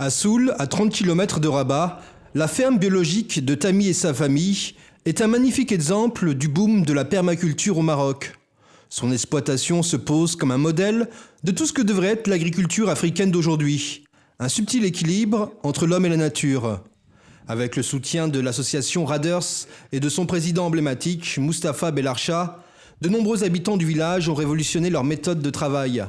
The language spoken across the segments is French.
À Soul, à 30 km de Rabat, la ferme biologique de Tami et sa famille est un magnifique exemple du boom de la permaculture au Maroc. Son exploitation se pose comme un modèle de tout ce que devrait être l'agriculture africaine d'aujourd'hui. Un subtil équilibre entre l'homme et la nature. Avec le soutien de l'association Raders et de son président emblématique, Mustapha Belarcha, de nombreux habitants du village ont révolutionné leur méthode de travail.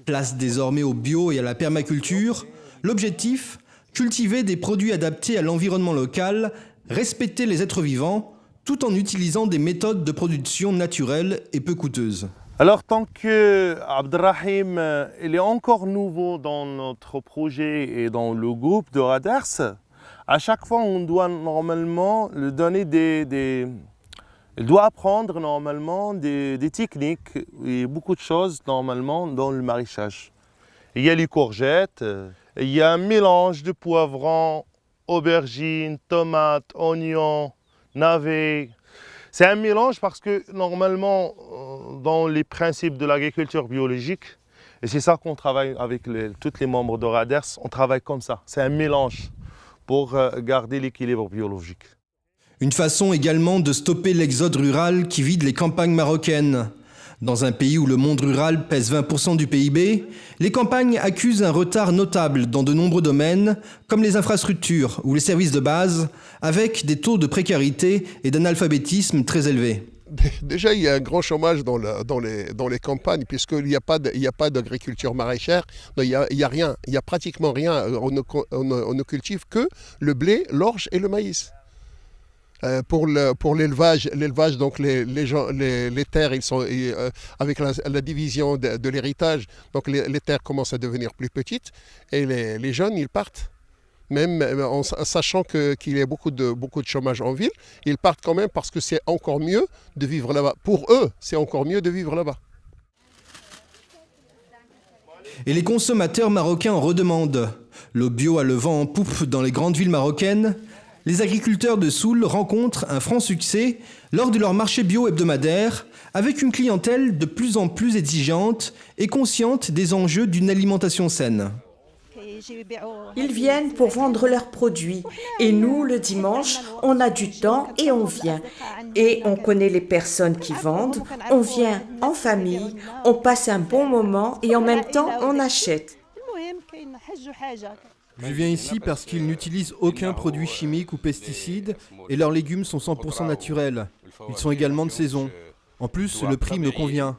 Place désormais au bio et à la permaculture. L'objectif, cultiver des produits adaptés à l'environnement local, respecter les êtres vivants, tout en utilisant des méthodes de production naturelles et peu coûteuses. Alors tant que Abdelrahim il est encore nouveau dans notre projet et dans le groupe de Raders, à chaque fois on doit normalement lui donner il doit apprendre normalement des techniques et beaucoup de choses normalement dans le maraîchage. Il y a les courgettes, il y a un mélange de poivrons, aubergines, tomates, oignons, navets. C'est un mélange parce que normalement, dans les principes de l'agriculture biologique, et c'est ça qu'on travaille avec tous les membres de Raders, on travaille comme ça. C'est un mélange pour garder l'équilibre biologique. Une façon également de stopper l'exode rural qui vide les campagnes marocaines. Dans un pays où le monde rural pèse 20% du PIB, les campagnes accusent un retard notable dans de nombreux domaines, comme les infrastructures ou les services de base, avec des taux de précarité et d'analphabétisme très élevés. Déjà, il y a un grand chômage dans les campagnes, puisqu'il n'y a pas d'agriculture maraîchère. Il n'y a rien, il n'y a pratiquement rien. On ne cultive que le blé, l'orge et le maïs. Pour l'élevage, donc les terres, ils sont avec la division de l'héritage, donc les terres commencent à devenir plus petites et les jeunes, ils partent. Même en sachant qu'il y a beaucoup de chômage en ville, ils partent quand même parce que c'est encore mieux de vivre là-bas. Pour eux, c'est encore mieux de vivre là-bas. Et les consommateurs marocains en redemandent. Le bio a le vent en poupe dans les grandes villes marocaines. Les agriculteurs de Soul rencontrent un franc succès lors de leur marché bio hebdomadaire, avec une clientèle de plus en plus exigeante et consciente des enjeux d'une alimentation saine. Ils viennent pour vendre leurs produits et nous, le dimanche, on a du temps et on vient. Et on connaît les personnes qui vendent, on vient en famille, on passe un bon moment et en même temps on achète. Je viens ici parce qu'ils n'utilisent aucun produit chimique ou pesticide et leurs légumes sont 100% naturels. Ils sont également de saison. En plus, le prix me convient.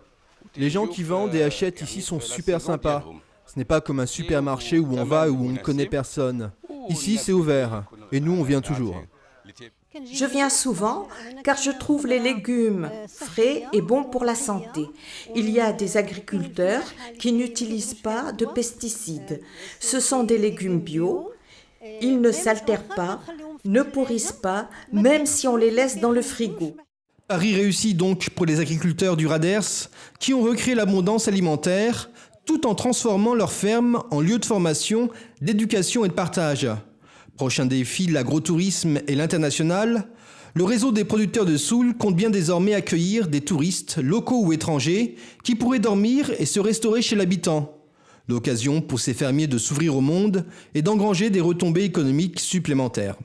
Les gens qui vendent et achètent ici sont super sympas. Ce n'est pas comme un supermarché où on va et où on ne connaît personne. Ici, c'est ouvert. Et nous, on vient toujours. Je viens souvent car je trouve les légumes frais et bons pour la santé. Il y a des agriculteurs qui n'utilisent pas de pesticides. Ce sont des légumes bio. Ils ne s'altèrent pas, ne pourrissent pas, même si on les laisse dans le frigo. Pari réussi donc pour les agriculteurs du Raders qui ont recréé l'abondance alimentaire tout en transformant leur ferme en lieu de formation, d'éducation et de partage. Prochain défi, l'agrotourisme et l'international. Le réseau des producteurs de Soul compte bien désormais accueillir des touristes, locaux ou étrangers, qui pourraient dormir et se restaurer chez l'habitant. L'occasion pour ces fermiers de s'ouvrir au monde et d'engranger des retombées économiques supplémentaires.